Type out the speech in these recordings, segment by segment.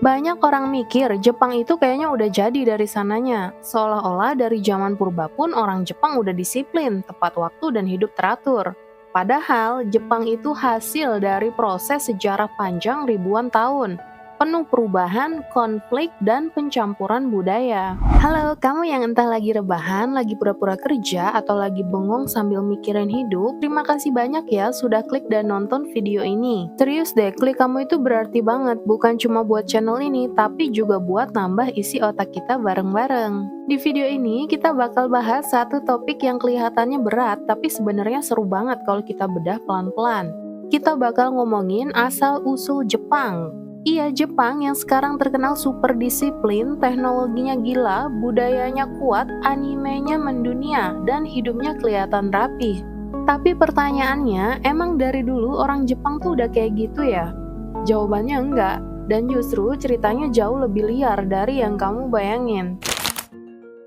Banyak orang mikir Jepang itu kayaknya udah jadi dari sananya. Seolah-olah dari zaman purba pun orang Jepang udah disiplin, tepat waktu dan hidup teratur. Padahal Jepang itu hasil dari proses sejarah panjang ribuan tahun. Penuh perubahan, konflik, dan pencampuran budaya. Halo, kamu yang entah lagi rebahan, lagi pura-pura kerja, atau lagi bengong sambil mikirin hidup, terima kasih banyak ya sudah klik dan nonton video ini. Serius deh, klik kamu itu berarti banget, bukan cuma buat channel ini, tapi juga buat nambah isi otak kita bareng-bareng. Di video ini, kita bakal bahas satu topik yang kelihatannya berat, tapi sebenarnya seru banget kalau kita bedah pelan-pelan. Kita bakal ngomongin asal-usul Jepang. Iya, Jepang yang sekarang terkenal super disiplin, teknologinya gila, budayanya kuat, animenya mendunia, dan hidupnya kelihatan rapi. Tapi pertanyaannya, emang dari dulu orang Jepang tuh udah kayak gitu ya? Jawabannya enggak, dan justru ceritanya jauh lebih liar dari yang kamu bayangin.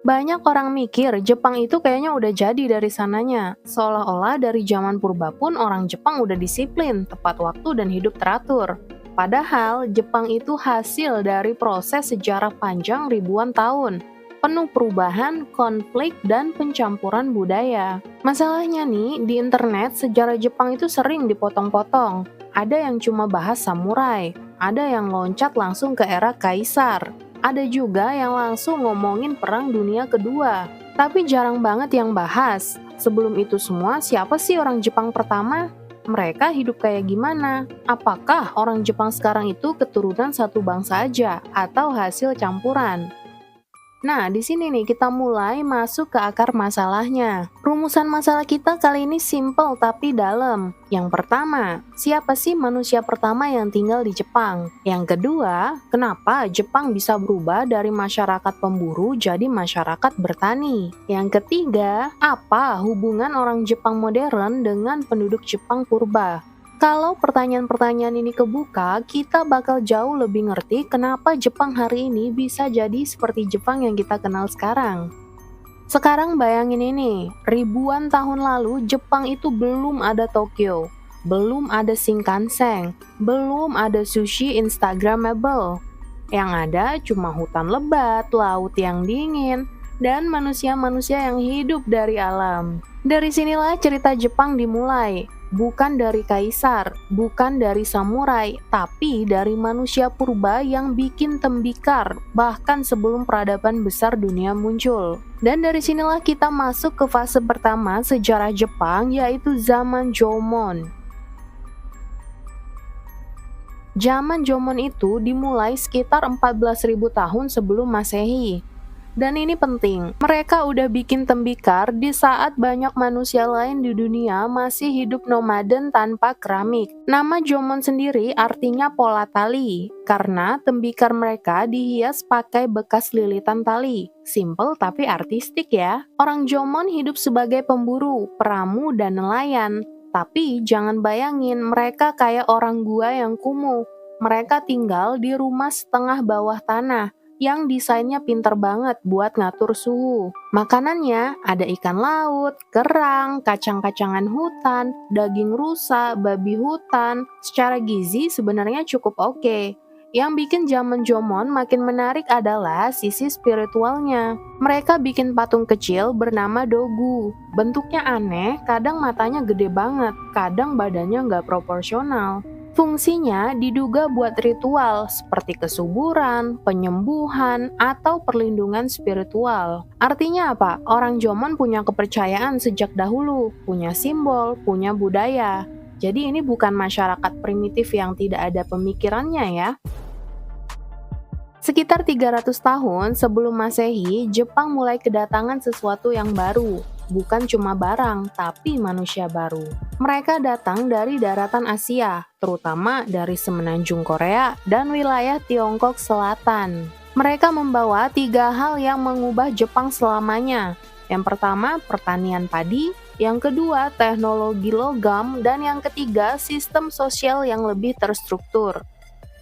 Banyak orang mikir Jepang itu kayaknya udah jadi dari sananya. Seolah-olah dari zaman purba pun orang Jepang udah disiplin, tepat waktu dan hidup teratur. Padahal Jepang itu hasil dari proses sejarah panjang ribuan tahun, penuh perubahan, konflik, dan pencampuran budaya. Masalahnya nih, di internet sejarah Jepang itu sering dipotong-potong. Ada yang cuma bahas samurai, ada yang loncat langsung ke era kaisar, ada juga yang langsung ngomongin Perang Dunia Kedua. Tapi jarang banget yang bahas, sebelum itu semua siapa sih orang Jepang pertama? Mereka hidup kayak gimana? Apakah orang Jepang sekarang itu keturunan satu bangsa aja atau hasil campuran? Nah, di sini nih kita mulai masuk ke akar masalahnya. Rumusan masalah kita kali ini simple tapi dalam. Yang pertama, siapa sih manusia pertama yang tinggal di Jepang? Yang kedua, kenapa Jepang bisa berubah dari masyarakat pemburu jadi masyarakat bertani? Yang ketiga, apa hubungan orang Jepang modern dengan penduduk Jepang purba? Kalau pertanyaan-pertanyaan ini kebuka, kita bakal jauh lebih ngerti kenapa Jepang hari ini bisa jadi seperti Jepang yang kita kenal sekarang. Sekarang bayangin ini, ribuan tahun lalu Jepang itu belum ada Tokyo, belum ada Shinkansen, belum ada sushi Instagramable. Yang ada cuma hutan lebat, laut yang dingin, dan manusia-manusia yang hidup dari alam. Dari sinilah cerita Jepang dimulai. Bukan dari kaisar, bukan dari samurai, tapi dari manusia purba yang bikin tembikar, bahkan sebelum peradaban besar dunia muncul. Dan dari sinilah kita masuk ke fase pertama sejarah Jepang, yaitu zaman Jomon. Zaman Jomon itu dimulai sekitar 14.000 tahun sebelum Masehi. Dan ini penting, mereka udah bikin tembikar di saat banyak manusia lain di dunia masih hidup nomaden tanpa keramik. Nama Jomon sendiri artinya pola tali, karena tembikar mereka dihias pakai bekas lilitan tali. Simple tapi artistik ya. Orang Jomon hidup sebagai pemburu, peramu, dan nelayan. Tapi jangan bayangin mereka kayak orang gua yang kumuh. Mereka tinggal di rumah setengah bawah tanah, yang desainnya pinter banget buat ngatur suhu. Makanannya ada ikan laut, kerang, kacang-kacangan hutan, daging rusa, babi hutan. Secara gizi sebenarnya cukup oke. Yang bikin zaman Jomon makin menarik adalah sisi spiritualnya. Mereka bikin patung kecil bernama Dogu. Bentuknya aneh, kadang matanya gede banget, kadang badannya nggak proporsional. Fungsinya diduga buat ritual seperti kesuburan, penyembuhan, atau perlindungan spiritual. Artinya apa? Orang Jomon punya kepercayaan sejak dahulu, punya simbol, punya budaya. Jadi ini bukan masyarakat primitif yang tidak ada pemikirannya ya. Sekitar 300 tahun sebelum Masehi, Jepang mulai kedatangan sesuatu yang baru. Bukan cuma barang, tapi manusia baru. Mereka datang dari daratan Asia, terutama dari semenanjung Korea dan wilayah Tiongkok Selatan. Mereka membawa 3 hal yang mengubah Jepang selamanya. Yang pertama, pertanian padi. Yang kedua, teknologi logam. Dan yang ketiga, sistem sosial yang lebih terstruktur.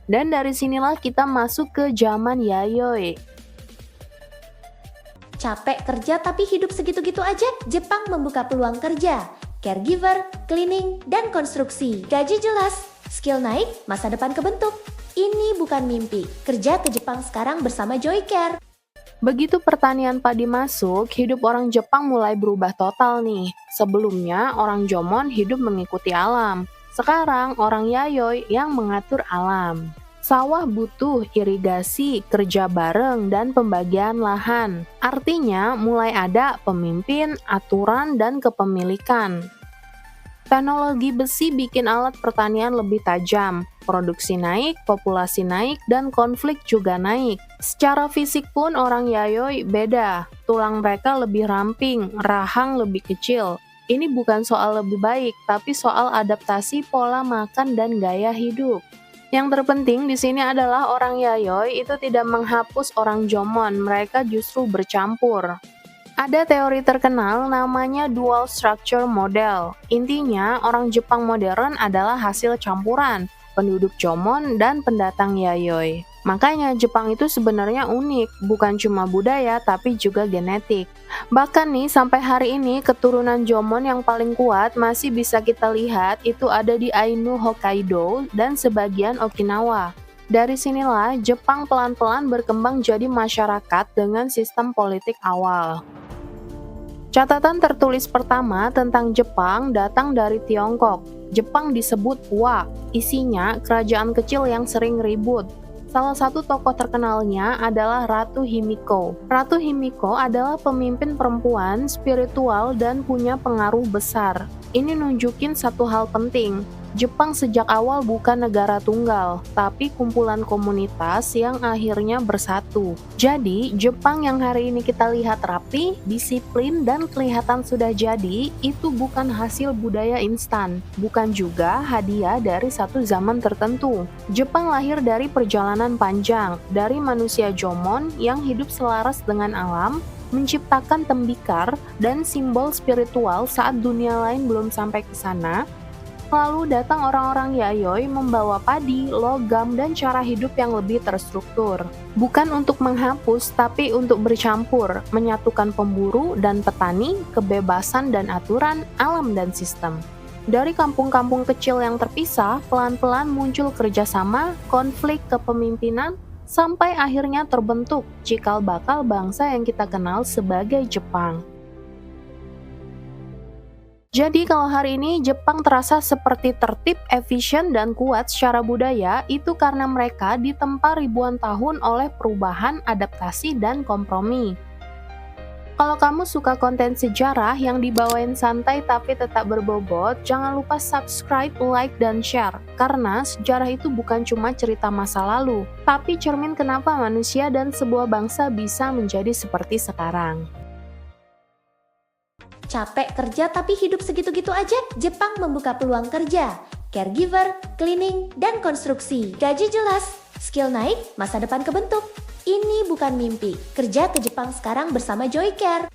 Dan dari sinilah kita masuk ke zaman Yayoi. Capek kerja tapi hidup segitu-gitu aja? Jepang membuka peluang kerja, caregiver, cleaning, dan konstruksi. Gaji jelas, skill naik, masa depan kebentuk. Ini bukan mimpi, kerja ke Jepang sekarang bersama Joycare. Begitu pertanian padi masuk, hidup orang Jepang mulai berubah total nih. Sebelumnya, orang Jomon hidup mengikuti alam. Sekarang, orang Yayoi yang mengatur alam. Sawah butuh irigasi, kerja bareng, dan pembagian lahan. Artinya, mulai ada pemimpin, aturan, dan kepemilikan. Teknologi besi bikin alat pertanian lebih tajam, produksi naik, populasi naik, dan konflik juga naik. Secara fisik pun orang Yayoi beda, tulang mereka lebih ramping, rahang lebih kecil. Ini bukan soal lebih baik, tapi soal adaptasi pola makan dan gaya hidup. Yang terpenting di sini adalah orang Yayoi itu tidak menghapus orang Jomon, mereka justru bercampur. Ada teori terkenal namanya dual structure model. Intinya, orang Jepang modern adalah hasil campuran penduduk Jomon dan pendatang Yayoi. Makanya Jepang itu sebenarnya unik, bukan cuma budaya tapi juga genetik. Bahkan nih sampai hari ini keturunan Jomon yang paling kuat masih bisa kita lihat itu ada di Ainu Hokkaido dan sebagian Okinawa. Dari sinilah Jepang pelan-pelan berkembang jadi masyarakat dengan sistem politik awal. Catatan tertulis pertama tentang Jepang datang dari Tiongkok. Jepang disebut Wa, isinya kerajaan kecil yang sering ribut. Salah satu tokoh terkenalnya adalah Ratu Himiko. Ratu Himiko adalah pemimpin perempuan, spiritual, dan punya pengaruh besar. Ini nunjukin satu hal penting. Jepang sejak awal bukan negara tunggal, tapi kumpulan komunitas yang akhirnya bersatu. Jadi, Jepang yang hari ini kita lihat rapi, disiplin, dan kelihatan sudah jadi, itu bukan hasil budaya instan, bukan juga hadiah dari satu zaman tertentu. Jepang lahir dari perjalanan panjang, dari manusia Jomon yang hidup selaras dengan alam, menciptakan tembikar dan simbol spiritual saat dunia lain belum sampai ke sana. Lalu datang orang-orang Yayoi membawa padi, logam, dan cara hidup yang lebih terstruktur. Bukan untuk menghapus, tapi untuk bercampur, menyatukan pemburu dan petani, kebebasan dan aturan, alam dan sistem. Dari kampung-kampung kecil yang terpisah, pelan-pelan muncul kerjasama, konflik kepemimpinan, sampai akhirnya terbentuk cikal bakal bangsa yang kita kenal sebagai Jepang. Jadi kalau hari ini Jepang terasa seperti tertib, efisien, dan kuat secara budaya, itu karena mereka ditempa ribuan tahun oleh perubahan, adaptasi, dan kompromi. Kalau kamu suka konten sejarah yang dibawain santai tapi tetap berbobot, jangan lupa subscribe, like, dan share. Karena sejarah itu bukan cuma cerita masa lalu, tapi cermin kenapa manusia dan sebuah bangsa bisa menjadi seperti sekarang. Capek kerja tapi hidup segitu-gitu aja? Jepang membuka peluang kerja, caregiver, cleaning, dan konstruksi. Gaji jelas, skill naik, masa depan kebentuk. Ini bukan mimpi, kerja ke Jepang sekarang bersama Joycare.